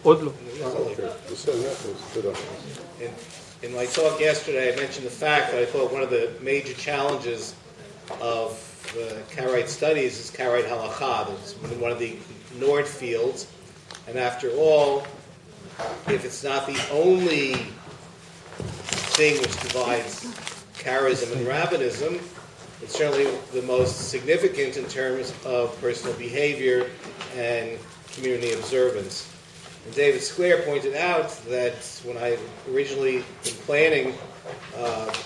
עוד לא. In my talk yesterday, I mentioned the fact that I thought one of the major challenges of Karaite studies is Karaite halakha. It's one of the ignored fields, and after all, if it's not the only thing which divides Karaism and Rabbinism, it's certainly the most significant in terms of personal behavior and community observance. And David Square pointed out that when I originally been planning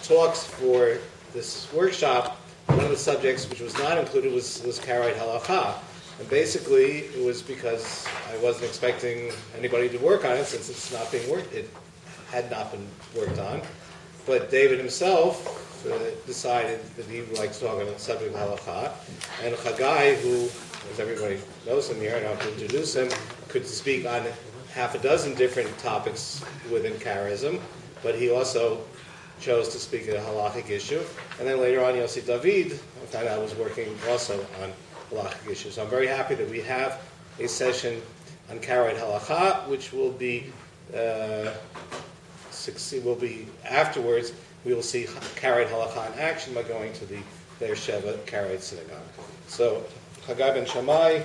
talks for this workshop, one of the subjects which was not included was Karaite halakha. And basically, it was because I wasn't expecting anybody to work on it, since it had not been worked on. But David himself decided that he would like to talk on the subject of halakha. And Haggai, who, as everybody knows him here, I don't have to introduce him, could speak on half a dozen different topics within Karaism, but he also chose to speak at a halachic issue. And then later on, Yossi David, I found out, was working also on halachic issues. So I'm very happy that we have a session on Karaite halakha, which will be afterwards. We will see Karaite halakha in action by going to the Be'er-Sheva Karaite synagogue. So Haggai Ben-SHAMMAI,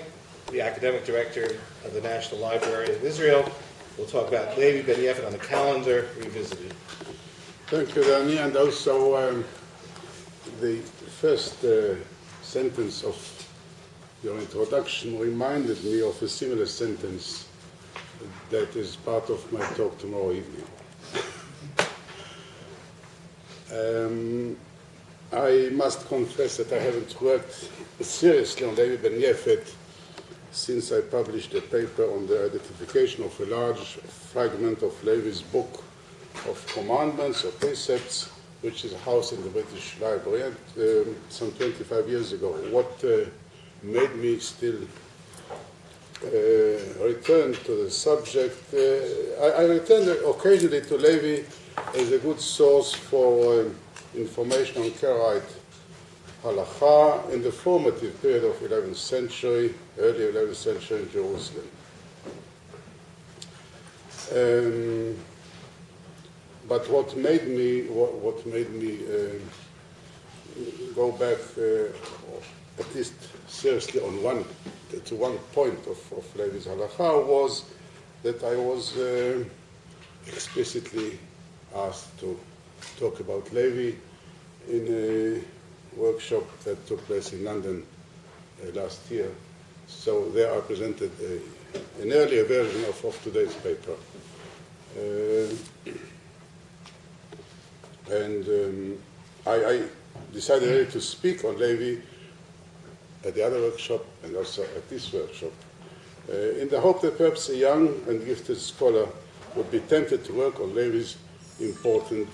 the academic director of the National Library of Israel, will talk about Levi ben Yefet on the calendar revisited. Thank you, Danny. And also the first sentence of your introduction reminded me of a similar sentence that is part of my talk tomorrow evening. I must confess that I haven't worked seriously on Levi ben Yefet since I published a paper on the identification of a large fragment of Levi's book of commandments or precepts, which is housed in the British Library some 25 years ago. What made me still return to the subject, I return occasionally to Levi as a good source for information on Karaite halakha in the formative period of 11th century, early 11th century in Jerusalem. But what made me go back at least seriously on one point of Levi's halakha was that I was explicitly asked to talk about Levi in a workshop that took place in London last year. So there I presented an earlier version of today's paper. I decided really to speak on Levi at the other workshop and also at this workshop, in the hope that perhaps a young and gifted scholar would be tempted to work on Levi's important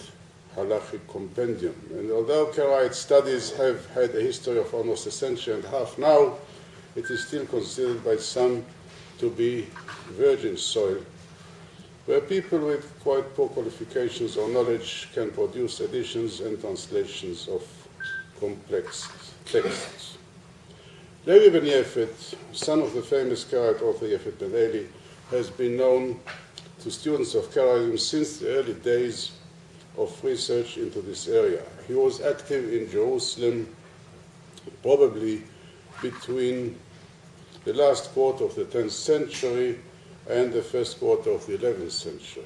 halachic compendium. And although Karaite studies have had a history of almost a century and a half now, it is still considered by some to be virgin soil, where people with quite poor qualifications or knowledge can produce editions and translations of complex texts. Levi ben Yefet, son of the famous Karaite author Yefet ben Eli, has been known to students of Karaism since the early days of research into this area. He was active in Jerusalem probably between the last quarter of the 10th century and the first quarter of the 11th century.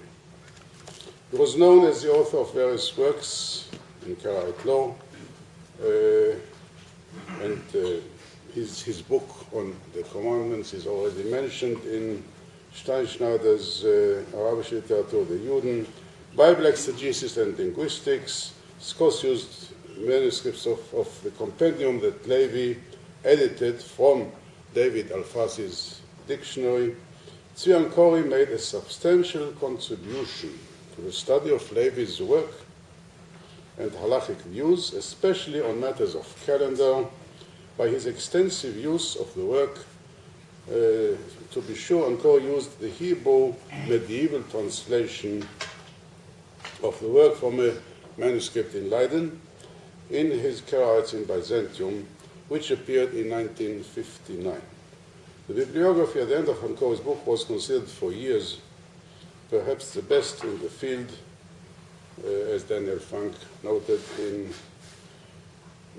He was known as the author of various works in Karaite law, and his book on the commandments is already mentioned in Steinschneider's Arabische Literatur der Juden, Bible exegesis and linguistics, Scots used manuscripts of the compendium that Levi edited from David Alfazi's dictionary. Tzvian Kori made a substantial contribution to the study of Levi's work and halachic views, especially on matters of calendar, by his extensive use of the work. To be sure, Kori used the Hebrew medieval translation of the work from a manuscript in Leiden in his Karaites in Byzantium, which appeared in 1959. The bibliography at the end of Hanko's book was considered for years perhaps the best in the field, as Daniel Funk noted in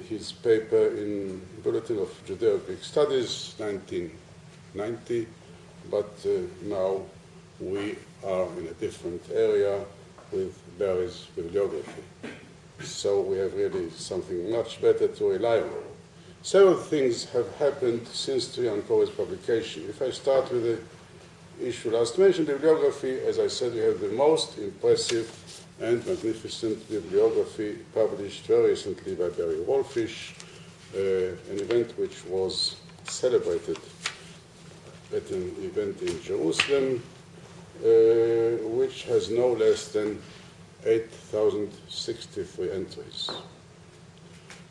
his paper in Bulletin of Judeo-Greek Studies, 1990, but now we are in a different area with Barry's bibliography. So we have really something much better to rely on. Several things have happened since Hanko's publication. If I start with the issue last mentioned, bibliography, as I said, we have the most impressive and magnificent bibliography published very recently by Barry Wolfish, an event which was celebrated at an event in Jerusalem, which has no less than 8,063 entries.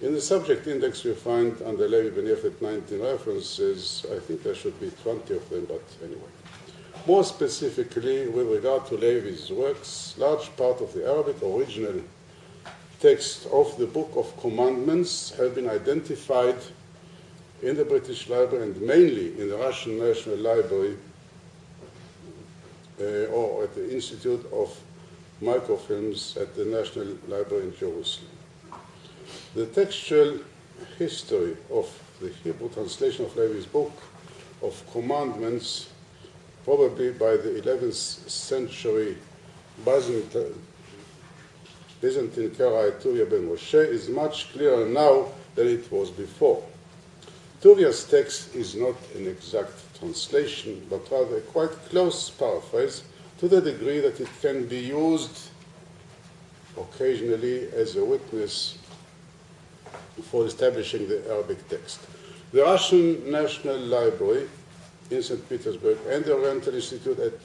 In the subject index we find under Levi Ben-Yefet 19 references. I think there should be 20 of them, but anyway. More specifically, with regard to Levi's works, large part of the Arabic original text of the Book of Commandments have been identified in the British Library and mainly in the Russian National Library or at the Institute of Microfilms at the National Library in Jerusalem. The textual history of the Hebrew translation of Levi's Book of Commandments, probably by the 11th century Byzantine Karaite Tuvia ben Moshe, is much clearer now than it was before. Tuvia's text is not an exact translation, but rather a quite close paraphrase, to the degree that it can be used occasionally as a witness for establishing the Arabic text. The Russian National Library in St. Petersburg and the Oriental Institute that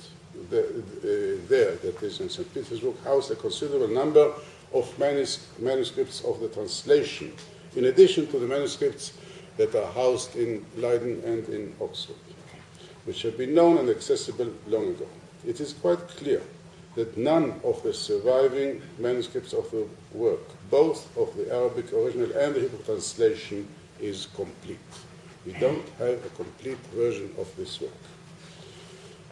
is in St. Petersburg, house a considerable number of manuscripts of the translation, in addition to the manuscripts that are housed in Leiden and in Oxford, which have been known and accessible long ago. It is quite clear that none of the surviving manuscripts of the work, both of the Arabic original and the Hebrew translation, is complete. We don't have a complete version of this work.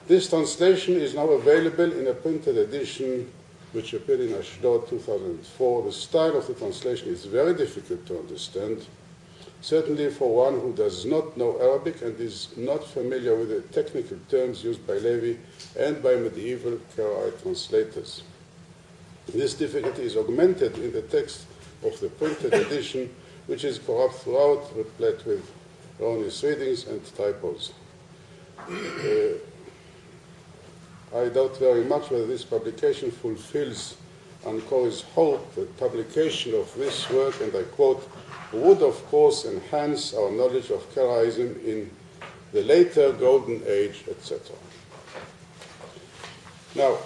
This translation is now available in a printed edition which appeared in Ashdod 2004. The style of the translation is very difficult to understand, certainly for one who does not know Arabic and is not familiar with the technical terms used by Levy and by medieval Karaite translators. This difficulty is augmented in the text of the printed edition, which is corrupt throughout, replete with erroneous readings and typos. I doubt very much whether this publication fulfills Ancor's hope that publication of this work, and I quote, would of course enhance our knowledge of Karaism in the later Golden Age, etc. Now,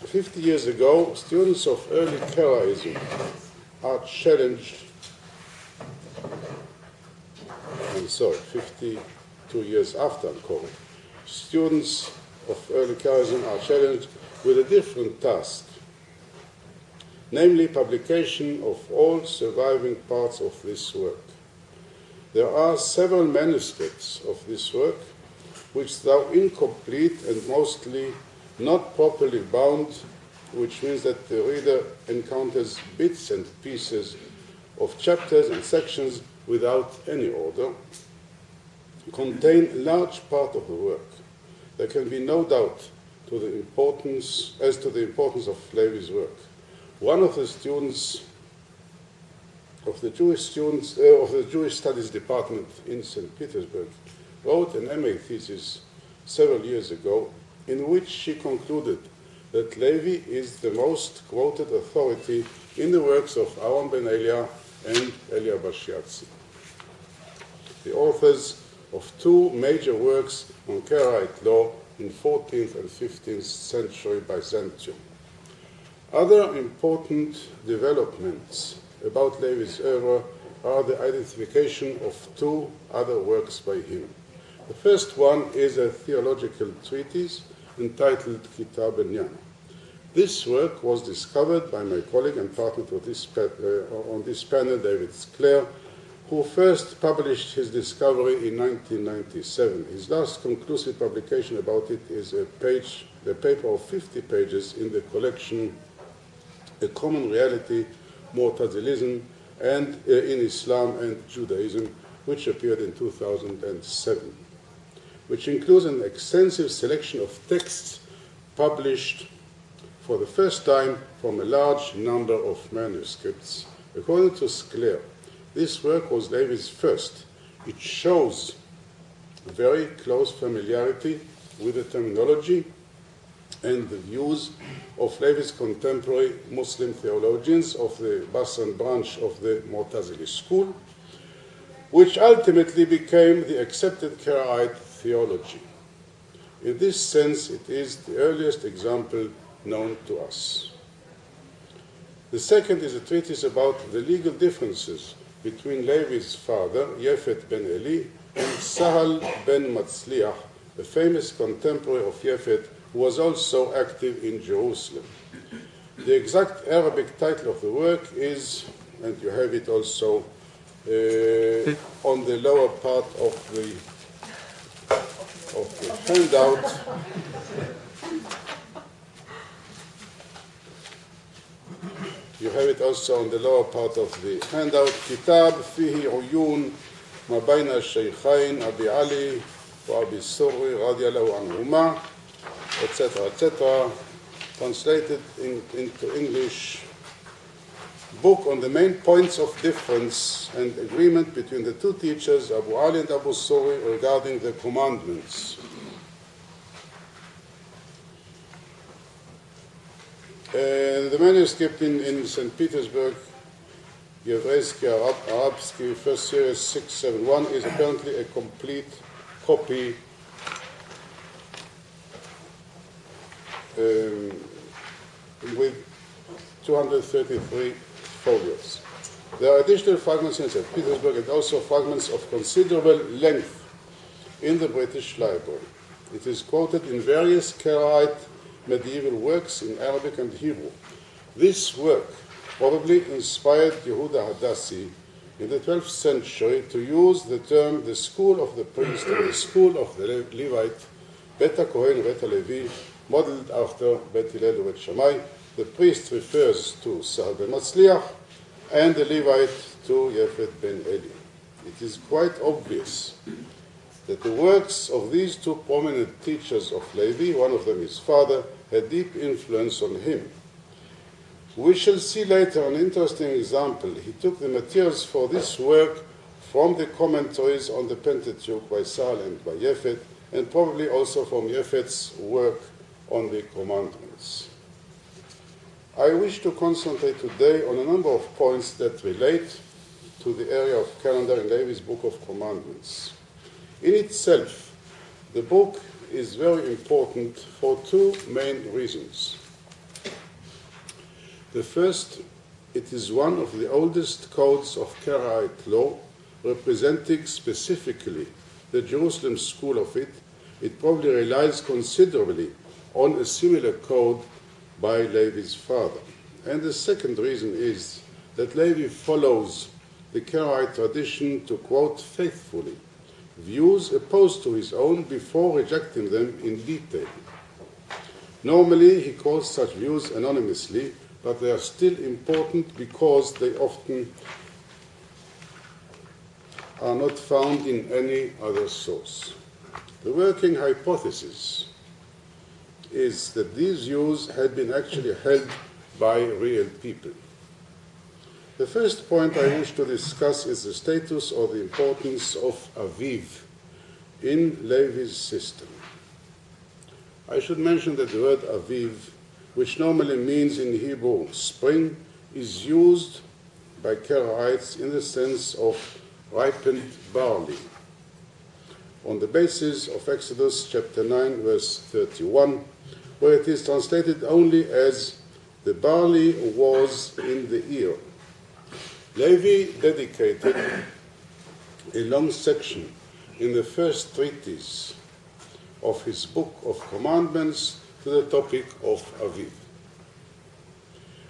50 years ago, students of early Karaism are challenged, 52 years after Ankor, students of early Karaism are challenged with a different task, namely publication of all surviving parts of this work. There are several manuscripts of this work, which though incomplete and mostly not properly bound, which means that the reader encounters bits and pieces of chapters and sections without any order, contain a large part of the work. There can be no doubt as to the importance of Levy's work. One of the students of the Jewish Studies Department in St. Petersburg wrote an MA thesis several years ago in which she concluded that Levy is the most quoted authority in the works of Aaron ben Elia and Elia Bashiatzi, the authors of two major works on Karaite law in 14th and 15th century Byzantium. Other important developments about Levy's era are the identification of two other works by him. The first one is a theological treatise entitled Kitab Binyan. This work was discovered by my colleague and partner on this panel, David Sclair, who first published his discovery in 1997. His last conclusive publication about it is a paper of 50 pages in the collection A Common Reality, Mu'tazilism, and in Islam and Judaism, which appeared in 2007, which includes an extensive selection of texts published for the first time from a large number of manuscripts. According to Skler, this work was Levy's first. It shows very close familiarity with the terminology and the views of Levy's contemporary Muslim theologians of the Basran branch of the Mu'tazili school, which ultimately became the accepted Karaite theology. In this sense, it is the earliest example known to us. The second is a treatise about the legal differences between Levy's father, Yefet ben Eli, and Sahal ben Matzliach, a famous contemporary of Yefet who was also active in Jerusalem. The exact Arabic title of the work is, and you have it also on the lower part of the handout. You have it also on the lower part of the handout. Kitab fihi uyun ma bayna shaykhain Abi Ali wa Abi Surri radiyallahu anhuma, etc., etc., translated into English. Book on the main points of difference and agreement between the two teachers, Abu Ali and Abu Surri, regarding the commandments. The manuscript in St. Petersburg, Yevreysky Arabsky, first series 671, is apparently a complete copy with 233 folios. There are additional fragments in St. Petersburg and also fragments of considerable length in the British Library. It is quoted in various Karaite medieval works in Arabic and Hebrew. This work probably inspired Yehuda Hadassi in the 12th century to use the term the school of the priest or the school of the Levite, Beta Kohen, Beta Levi, modeled after Bet Hillel and Bet Shammai. The priest refers to Sahal ben Matzliach and the Levite to Yefet ben Eli. It is quite obvious that the works of these two prominent teachers of Levi, one of them his father, had deep influence on him. We shall see later an interesting example. He took the materials for this work from the commentaries on the Pentateuch by Sahal and by Yefet, and probably also from Yefet's work on the commandments. I wish to concentrate today on a number of points that relate to the area of calendar in Levy's Book of Commandments. In itself, the book is very important for two main reasons. The first, it is one of the oldest codes of Karaite law, representing specifically the Jerusalem school of it. It probably relies considerably on a similar code by Levy's father. And the second reason is that Levy follows the Karaite tradition to quote faithfully views opposed to his own before rejecting them in detail. Normally, he quotes such views anonymously, but they are still important because they often are not found in any other source. The working hypothesis is that these views had been actually held by real people. The first point I wish to discuss is the status or the importance of Aviv in Levy's system. I should mention that the word Aviv, which normally means in Hebrew spring, is used by Karaites in the sense of ripened barley. On the basis of Exodus chapter 9, verse 31, where it is translated only as the barley was in the ear. Levi dedicated a long section in the first treatise of his Book of Commandments to the topic of Aviv.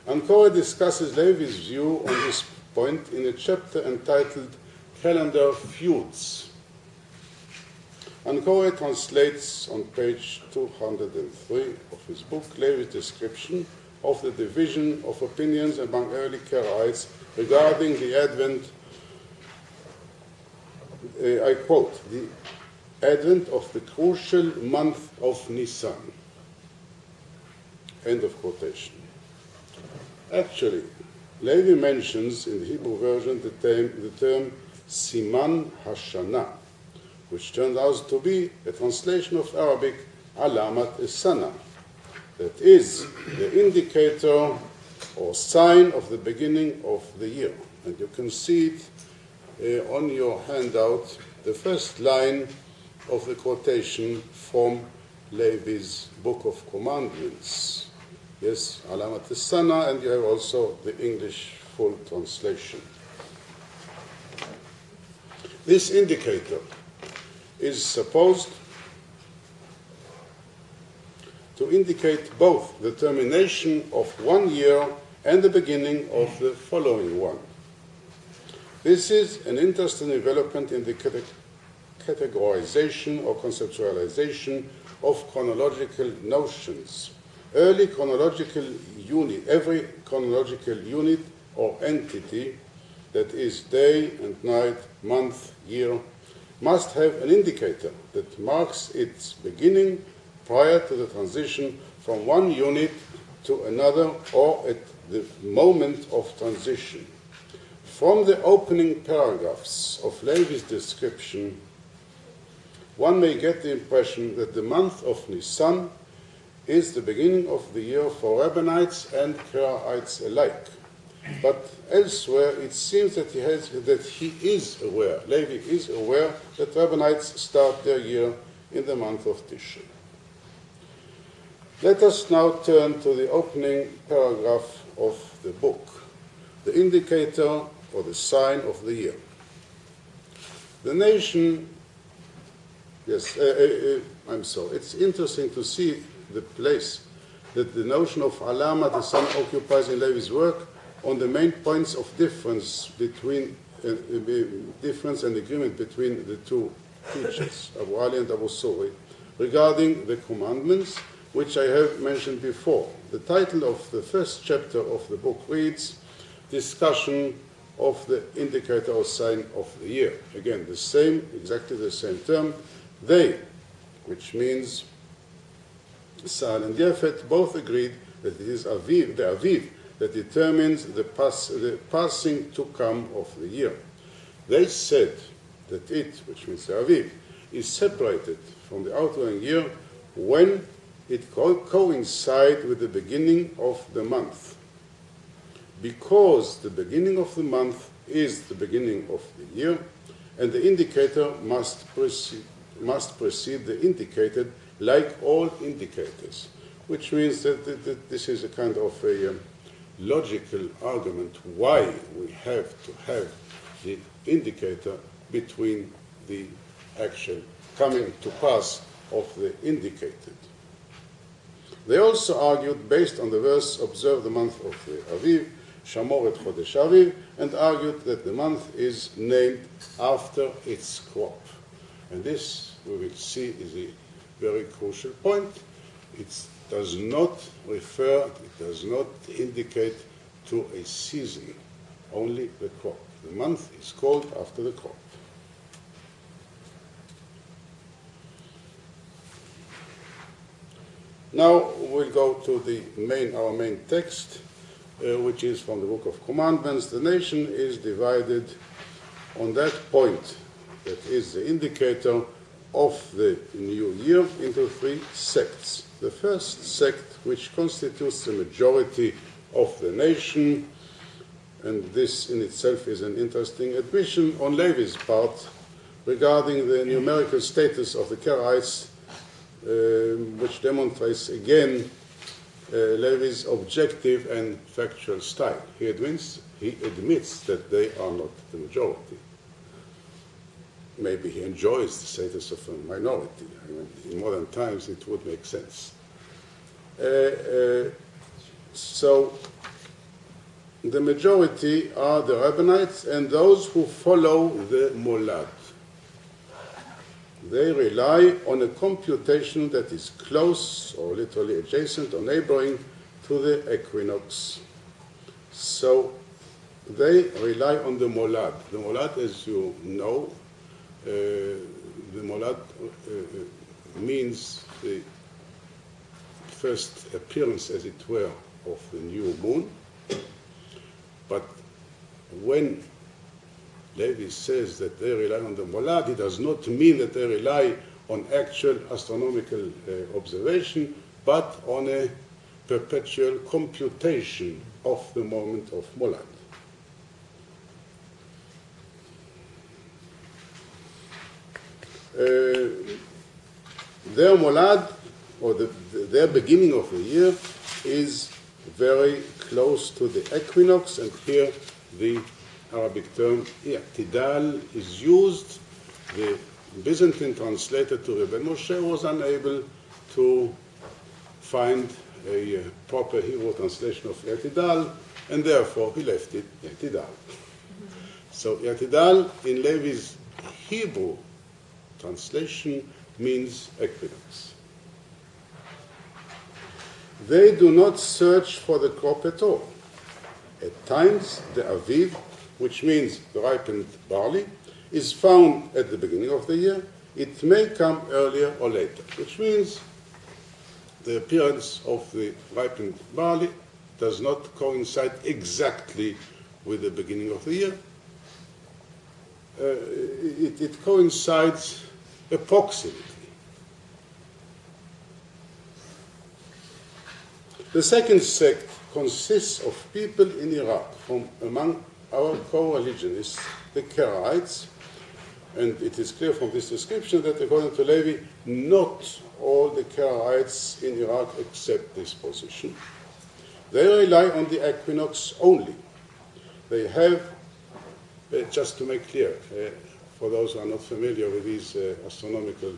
Ankora discusses Levy's view on this point in a chapter entitled calendar feuds. Ankore translates on page 203 of his book Levy's description of the division of opinions among early Karaites regarding the advent, I quote, the advent of the crucial month of Nisan. End of quotation. Actually, Levy mentions in the Hebrew version the term Siman Hashana, which turned out to be a translation of Arabic Alamat Esana, that is, the indicator or sign of the beginning of the year. And you can see it on your handout, the first line of the quotation from Levy's Book of Commandments. Yes, Alamat Esana, and you have also the English full translation. This indicator is supposed to indicate both the termination of one year and the beginning of the following one. This is an interesting development in the categorization or conceptualization of chronological notions. Every chronological unit or entity, that is day and night, month, year, must have an indicator that marks its beginning prior to the transition from one unit to another or at the moment of transition. From the opening paragraphs of Levy's description, one may get the impression that the month of Nisan is the beginning of the year for Rabbinites and Karaites alike. But elsewhere, it seems that Levy is aware that Rabbinites start their year in the month of Tishrei. Let us now turn to the opening paragraph of the book, the indicator or the sign of the year. The nation, it's interesting to see the place that the notion of Alama, the sun, occupies in Levy's work on the main points of difference and agreement between the two teachers, Abu Ali and Abu Suri, regarding the commandments, which I have mentioned before. The title of the first chapter of the book reads, Discussion of the Indicator or Sign of the Year. Again, exactly the same term. They, which means Sahal and Yefet, both agreed that it is Aviv, the Aviv, that determines the passing to come of the year. They said that it, which means the Aviv, is separated from the outgoing year when it coincides with the beginning of the month. Because the beginning of the month is the beginning of the year, and the indicator must precede the indicated, like all indicators, which means that this is a kind of a logical argument why we have to have the indicator between the actual coming to pass of the indicated. They also argued, based on the verse, observe the month of the Aviv, Shamor et Chodesh Aviv, and argued that the month is named after its crop. And this, we will see, is a very crucial point. It does not indicate to a season, only the crop. The month is called after the crop. Now we'll go to our main text, which is from the Book of Commandments. The nation is divided on that point, that is the indicator of the new year, into three sects. The first sect, which constitutes the majority of the nation, and this in itself is an interesting admission on Levy's part regarding the numerical status of the Karaites, which demonstrates again Levy's objective and factual style. He admits that they are not the majority. Maybe he enjoys the status of a minority. I mean, in modern times it would make sense. So the majority are the Rabbinites and those who follow the Molad. They rely on a computation that is close or literally adjacent or neighboring to the equinox. So they rely on the Molad. The Molad, as you know, the Molad means the first appearance, as it were, of the new moon. But when Levy says that they rely on the Molad, it does not mean that they rely on actual astronomical observation, but on a perpetual computation of the moment of Molad. Their Molad, or their beginning of the year, is very close to the equinox, and here the Arabic term i'tidal is used. The Byzantine translator to Ben Moshe was unable to find a proper Hebrew translation of i'tidal, and therefore he left it i'tidal. So i'tidal in Levy's Hebrew translation means equinox. They do not search for the crop at all. At times, the Aviv, which means the ripened barley, is found at the beginning of the year. It may come earlier or later, which means the appearance of the ripened barley does not coincide exactly with the beginning of the year. It coincides approximately. The second sect consists of people in Iraq from among our co-religionists, the Karaites, and it is clear from this description that according to Levy, not all the Karaites in Iraq accept this position. They rely on the equinox only. They have, just to make clear, for those who are not familiar with these astronomical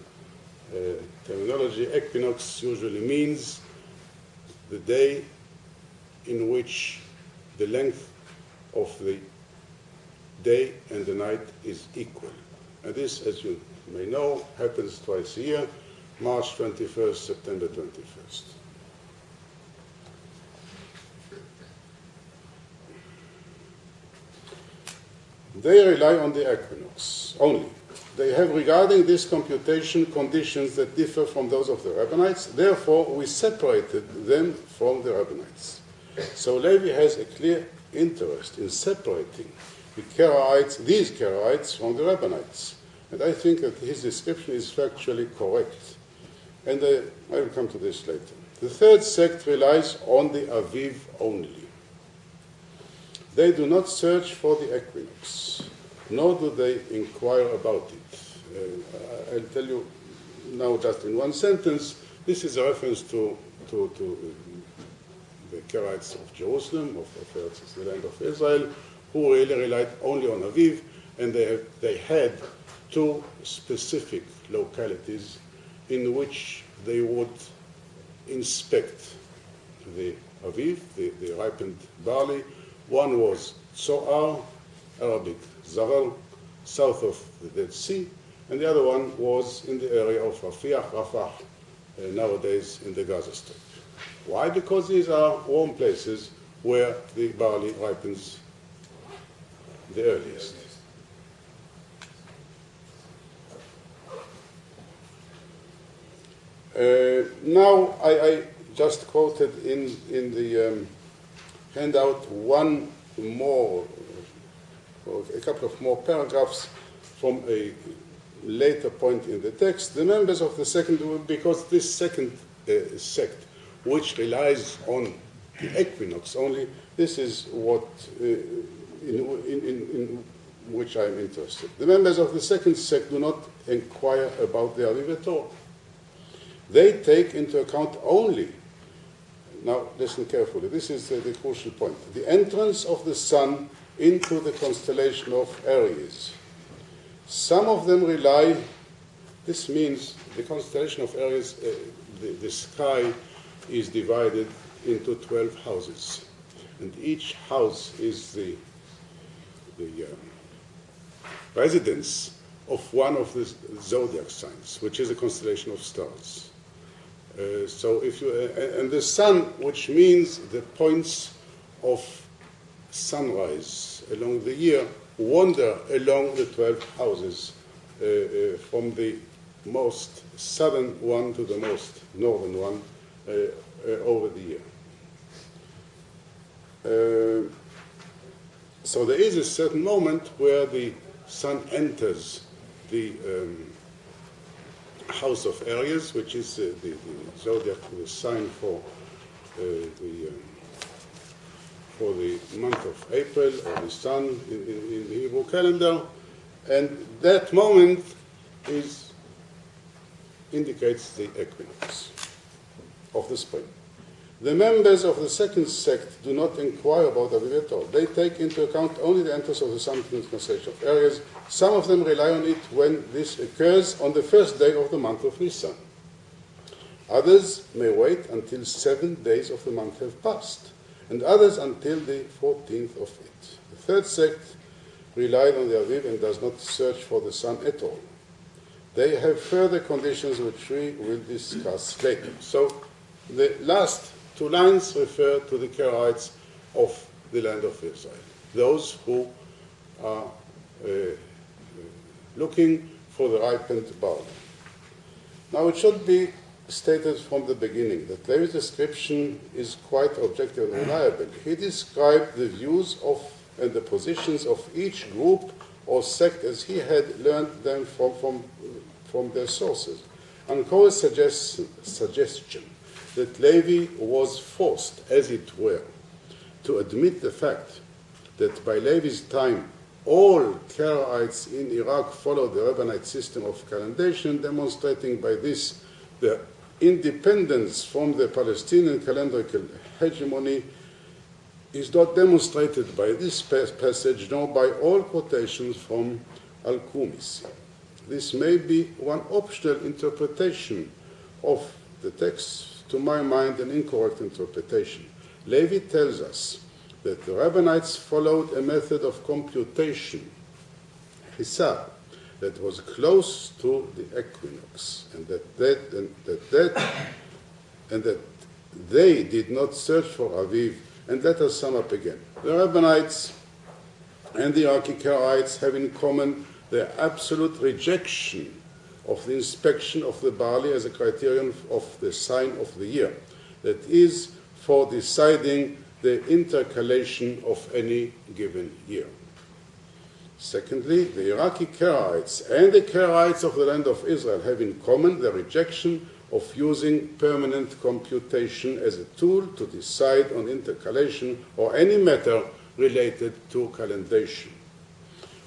terminology, equinox usually means the day in which the length of the day and the night is equal. And this, as you may know, happens twice a year, March 21st, September 21st. They rely on the equinox only. They have regarding this computation conditions that differ from those of the Rabbinites. Therefore, we separated them from the Rabbinites. So Levy has a clear interest in separating the Karaites, these Karaites, from the Rabbinites. And I think that his description is factually correct. And I will come to this later. The third sect relies on the Aviv only. They do not search for the equinox, nor do they inquire about it. I'll tell you now just in one sentence, this is a reference to the Karaites of Jerusalem, of the land of Israel, who really relied only on Aviv, and they had two specific localities in which they would inspect the Aviv, the ripened barley. One was Tzoar, Arabic Zarar, south of the Dead Sea, and the other one was in the area of Rafah, nowadays in the Gaza Strip. Why? Because these are warm places where the barley ripens the earliest. Now, I just quoted in the handout one more, or a couple of more paragraphs from a later point in the text. The members of the second, because this second sect, which relies on the equinox only, this is what in which I'm interested. The members of the second sect do not inquire about the Aviv at all. They take into account only, now listen carefully, this is the crucial point, the entrance of the sun into the constellation of Aries. Some of them rely, this means the constellation of Aries, the sky is divided into 12 houses. and each house is the residence of one of the zodiac signs, which is a constellation of stars. So if you and the sun, which means the points of sunrise along the year, wander along the 12 houses from the most southern one to the most northern one over the year. So there is a certain moment where the sun enters the house of Aries, which is the zodiac, the sign for the month of April, or the sun in the Hebrew calendar, and that moment indicates the equinox of the spring. The members of the second sect do not inquire about Aviv at all. They take into account only the entrance of the sun in the constellation of Aries. Some of them rely on it when this occurs on the first day of the month of Nisan. Others may wait until 7 days of the month have passed, and others until the 14th of it. The third sect relied on the Aviv and does not search for the sun at all. They have further conditions which we will discuss later. So the last 2 lines refer to the Karaites of the land of Israel, those who are looking for the ripened barley. Now it should be stated from the beginning that Levy's description is quite objective and reliable. He described the views of and the positions of each group or sect as he had learned them from their sources. And Korah's suggestion that Levy was forced, as it were, to admit the fact that by Levy's time all Karaites in Iraq followed the Rabbanite system of calendation, demonstrating by this the independence from the Palestinian calendrical hegemony, is not demonstrated by this passage nor by all quotations from Al-Qumisi. This may be one optional interpretation of the text, to my mind an incorrect interpretation. Levy tells us that the Rabbanites followed a method of computation, hisab, that was close to the equinox, and that they did not search for Aviv. And let us sum up again. The Rabbanites and the Iraqi Karaites have in common their absolute rejection of the inspection of the barley as a criterion of the sign of the year, that is, for deciding the intercalation of any given year. Secondly, the Iraqi Karaites and the Karaites of the land of Israel have in common the rejection of using permanent computation as a tool to decide on intercalation or any matter related to calendation.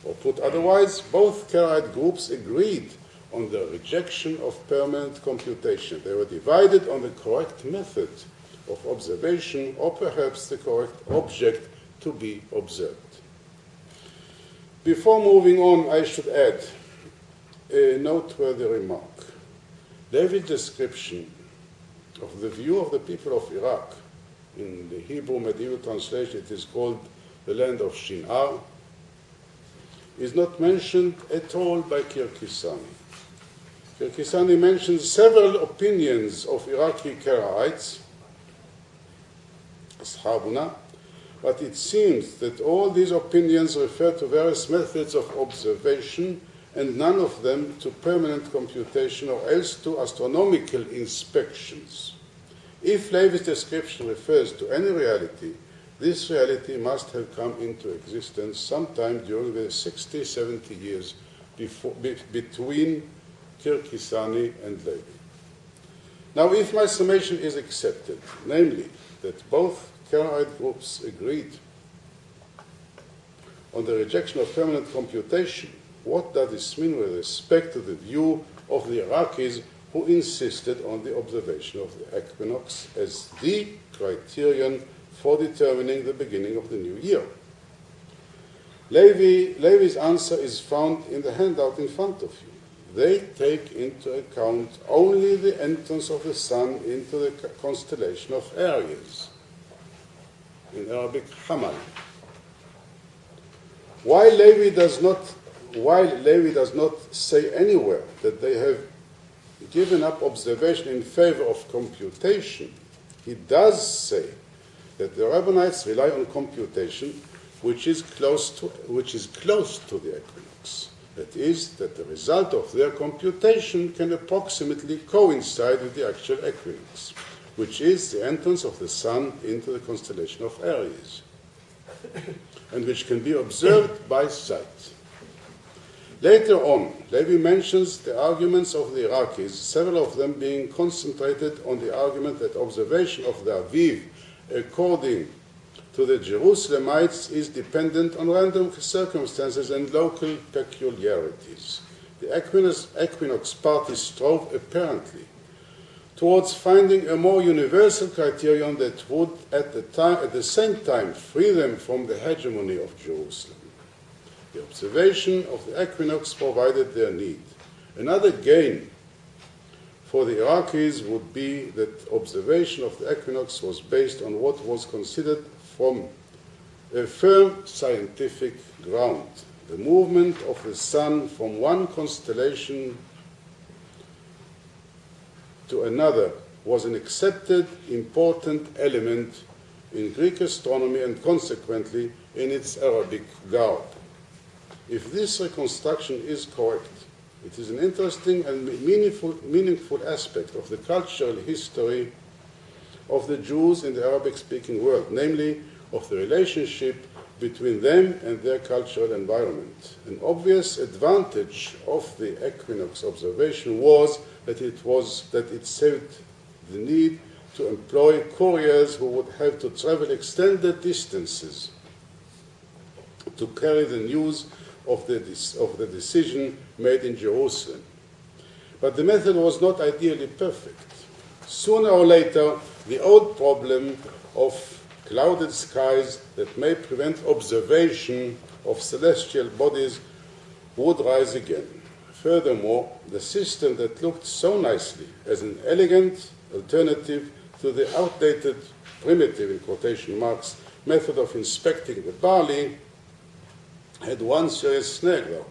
Or put otherwise, both Karaite groups agreed on the rejection of permanent computation. They were divided on the correct method of observation, or perhaps the correct object to be observed. Before moving on, I should add a noteworthy remark. Levy's description of the view of the people of Iraq, in the Hebrew medieval translation it is called the land of Shinar, is not mentioned at all by Kirkisani. Kirkisani mentions several opinions of Iraqi Karaites, Ashabuna, but it seems that all these opinions refer to various methods of observation and none of them to permanent computation or else to astronomical inspections. If Levy's description refers to any reality, this reality must have come into existence sometime during the 60, 70 years between Kirkisani and Levy. Now, if my summation is accepted, namely that both Karaite groups agreed on the rejection of permanent computation, what does this mean with respect to the view of the Iraqis who insisted on the observation of the equinox as the criterion for determining the beginning of the new year? Levy's answer is found in the handout in front of you. They take into account only the entrance of the sun into the constellation of Aries. in Arabic Hamal. While Levi does not say anywhere that they have given up observation in favor of computation, he does say that the Rabbanites rely on computation, which is close to the equinox. That is, that the result of their computation can approximately coincide with the actual equinox, which is the entrance of the sun into the constellation of Aries, and which can be observed by sight. Later on, Levy mentions the arguments of the Iraqis, several of them being concentrated on the argument that observation of the Aviv, according to the Jerusalemites, is dependent on random circumstances and local peculiarities. The Equinox party strove, apparently, towards finding a more universal criterion that would, at the same time, free them from the hegemony of Jerusalem. The observation of the equinox provided their need. Another gain for the Iraqis would be that observation of the equinox was based on what was considered from a firm scientific ground. The movement of the sun from one constellation to another was an accepted, important element in Greek astronomy and consequently in its Arabic garb. If this reconstruction is correct, it is an interesting and meaningful aspect of the cultural history of the Jews in the Arabic-speaking world, namely of the relationship between them and their cultural environment. An obvious advantage of the equinox observation was that it saved the need to employ couriers who would have to travel extended distances to carry the news of the decision made in Jerusalem. But the method was not ideally perfect. Sooner or later, the old problem of clouded skies that may prevent observation of celestial bodies would rise again. Furthermore, the system that looked so nicely as an elegant alternative to the outdated, primitive, in quotation marks, method of inspecting the barley had one serious snag, though.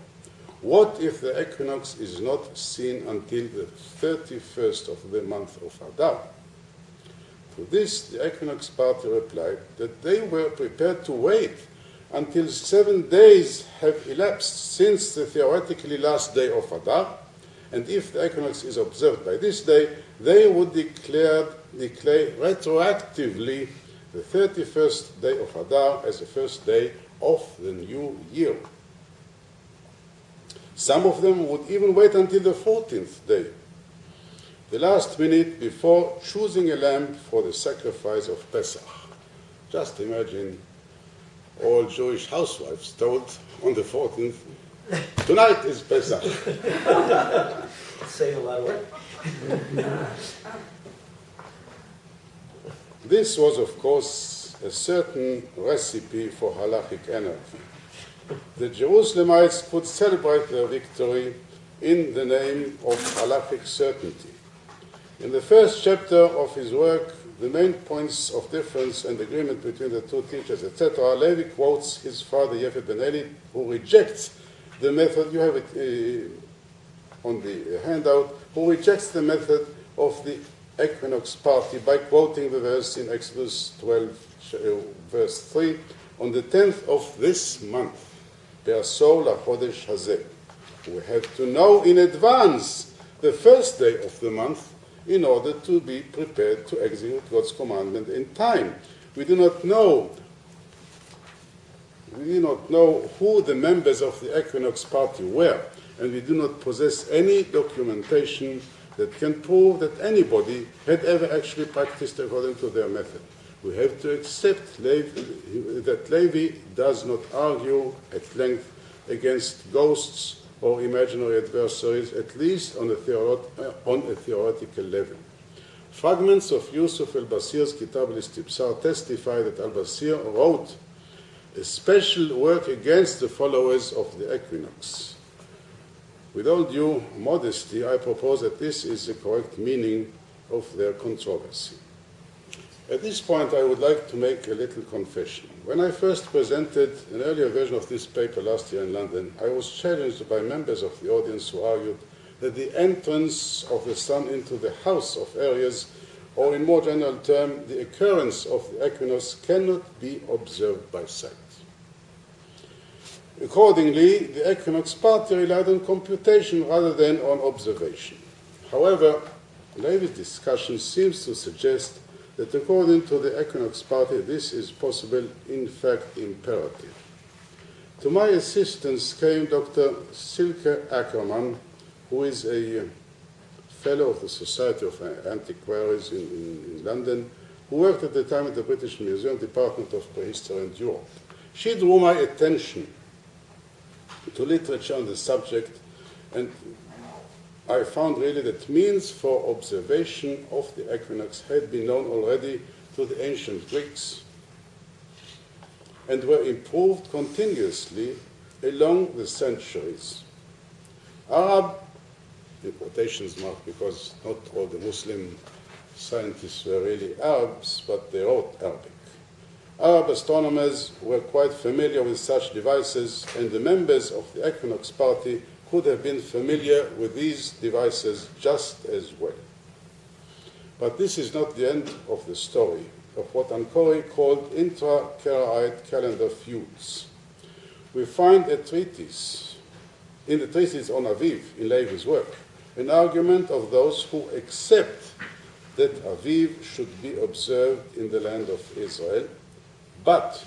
What if the equinox is not seen until the 31st of the month of Adar? To this, the Equinox party replied that they were prepared to wait until 7 days have elapsed since the theoretically last day of Adar, and if the equinox is observed by this day, they would declare retroactively the 31st day of Adar as the first day of the new year. Some of them would even wait until the 14th day, the last minute before choosing a lamb for the sacrifice of Pesach. Just imagine all Jewish housewives told on the 14th, tonight is Pesach. Save a lot of work. This was, of course, a certain recipe for halachic anarchy. The Jerusalemites could celebrate their victory in the name of halachic certainty. In the first chapter of his work, The Main Points of Difference and Agreement Between the Two Teachers, etc., Levi quotes his father, Yefet ben Eli, who rejects the method, you have it on the handout, who rejects the method of the Equinox party by quoting the verse in Exodus 12, verse 3, on the 10th of this month, Be'asor lachodesh hazeh. We have to know in advance the first day of the month in order to be prepared to execute God's commandment in time. We do not know who the members of the Equinox party were, and we do not possess any documentation that can prove that anybody had ever actually practiced according to their method. We have to accept that Levi does not argue at length against ghosts or imaginary adversaries, at least on a theoretical level. Fragments of Yusuf al-Basir's Kitab al-Istibsar testify that al-Basir wrote a special work against the followers of the Equinox. With all due modesty, I propose that this is the correct meaning of their controversy. At this point, I would like to make a little confession. When I first presented an earlier version of this paper last year in London, I was challenged by members of the audience who argued that the entrance of the sun into the house of Aries, or in more general term, the occurrence of the equinox, cannot be observed by sight. Accordingly, the equinox party relied on computation rather than on observation. However, Levy's discussion seems to suggest that according to the Equinox party, this is possible, in fact imperative. To my assistance came Dr. Silke Ackerman, who is a fellow of the Society of Antiquaries in London, who worked at the time at the British Museum Department of Prehistory and Europe. She drew my attention to literature on the subject, and I found really that means for observation of the equinox had been known already to the ancient Greeks and were improved continuously along the centuries. Arab, in quotations mark, because not all the Muslim scientists were really Arabs, but they wrote Arabic. Arab astronomers were quite familiar with such devices, and the members of the Equinox party could have been familiar with these devices just as well. But this is not the end of the story of what Ancori called intra-Karaite calendar feuds. We find a treatise, in the treatise on Aviv, in Levy's work, an argument of those who accept that Aviv should be observed in the land of Israel, but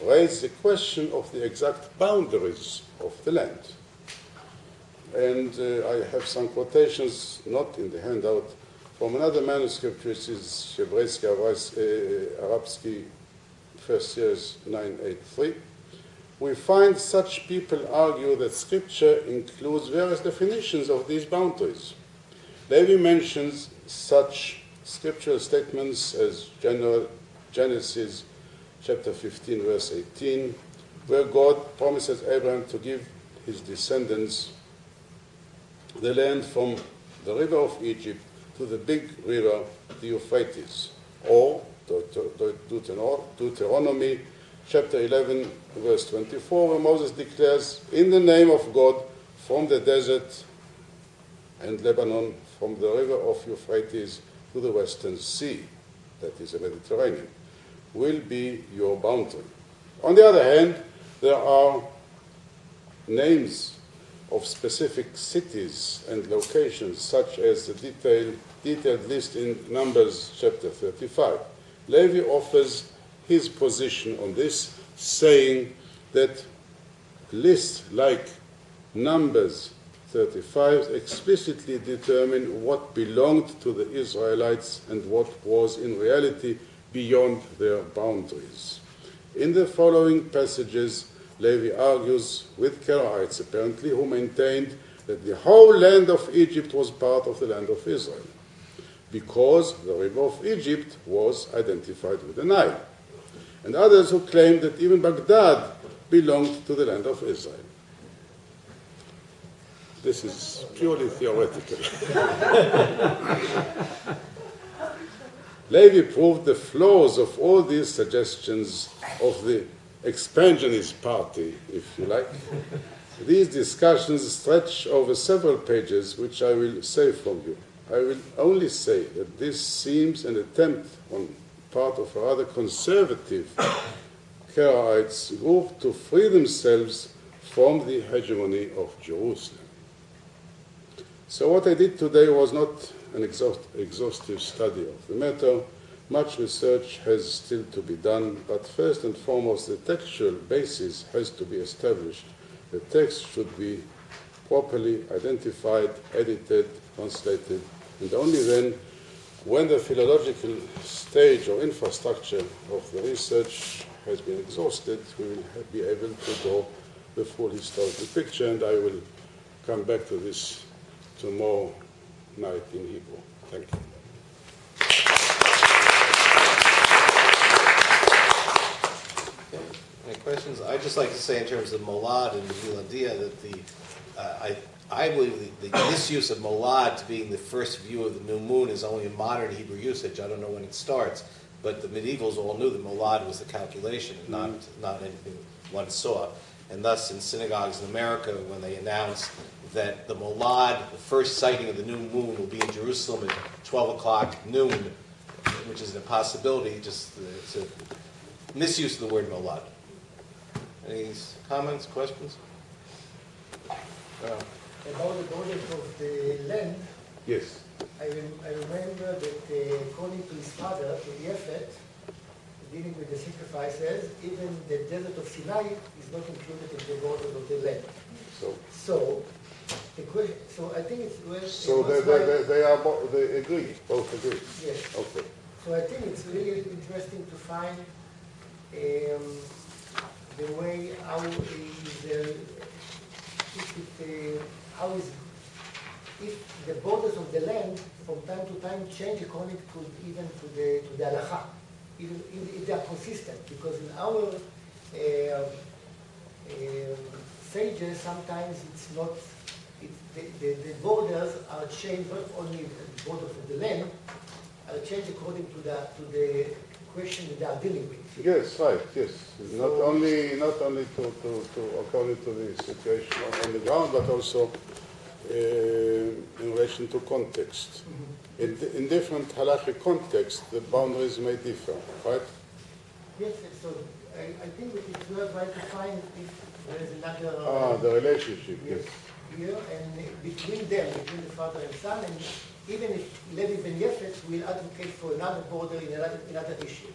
raise the question of the exact boundaries of the land. And I have some quotations, not in the handout, from another manuscript, which is Arabsky, first series 983. We find such people argue that Scripture includes various definitions of these boundaries. Levy mentions such scriptural statements as Genesis chapter 15, verse 18, where God promises Abraham to give his descendants the land from the river of Egypt to the big river, the Euphrates, or Deuteronomy chapter 11, verse 24, where Moses declares, in the name of God, from the desert and Lebanon, from the river of Euphrates to the western sea, that is the Mediterranean, will be your boundary. On the other hand, there are names of specific cities and locations, such as the detailed list in Numbers chapter 35. Levy offers his position on this, saying that lists like Numbers 35 explicitly determine what belonged to the Israelites and what was in reality beyond their boundaries. In the following passages, Levy argues with Karaites, apparently, who maintained that the whole land of Egypt was part of the land of Israel, because the river of Egypt was identified with the Nile, and others who claimed that even Baghdad belonged to the land of Israel. This is purely theoretical. Levy proved the flaws of all these suggestions of the expansionist party, if you like. These discussions stretch over several pages, which I will save from you. I will only say that this seems an attempt on part of a rather conservative Karaites group to free themselves from the hegemony of Jerusalem. So what I did today was not an exhaustive study of the matter. Much research has still to be done, but first and foremost, the textual basis has to be established. The text should be properly identified, edited, translated, and only then, when the philological stage or infrastructure of the research has been exhausted, we will be able to draw the full historical picture, and I will come back to this tomorrow night in Hebrew. Thank you. Any questions? I'd just like to say in terms of Molad and Miladia that I believe the misuse of Molad to being the first view of the new moon is only a modern Hebrew usage. I don't know when it starts. but the medievals all knew that molad was the calculation, and not anything one saw. And thus, in synagogues in America, when they announce that the molad, the first sighting of the new moon, will be in Jerusalem at 12 o'clock noon, which is an impossibility, just it's a misuse of the word molad. Any comments, questions? About the borders of the land, Yes. I remember that according to his father, to Yefet, dealing with the sacrifices, even the desert of Sinai is not included in the borders of the land. So the question, so I think it's well. So they agree, both agree. Yes. Okay. So I think it's really interesting to find the way how if the borders of the land from time to time change according to even to the halacha, even if they are consistent, because in our sages sometimes it's not. The borders are changed, not only the borders of the land are changed according to the question that they are dealing with. Yes, right. Yes, not only to according to the situation on the ground, but also in relation to context. Mm-hmm. In different halachic contexts, the boundaries may differ, right? Yes, so I think that it's worth trying to find if there is another. The relationship. Yes. Here and between them, between the father and son, and even if Levi ben Yefet will advocate for another border in another issue,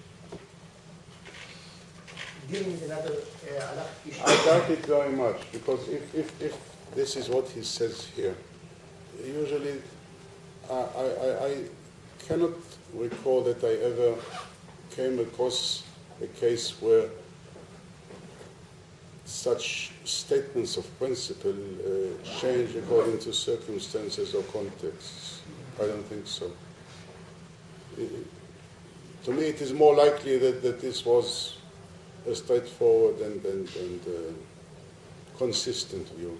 dealing with another halachic issue. I doubt it very much, because if this is what he says here, usually I cannot recall that I ever came across a case where such statements of principle change according to circumstances or contexts. I don't think so. To me, it is more likely that this was a straightforward and consistent view.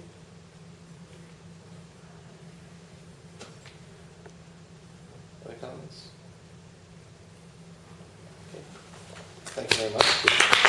Other comments? Okay. Thank you very much.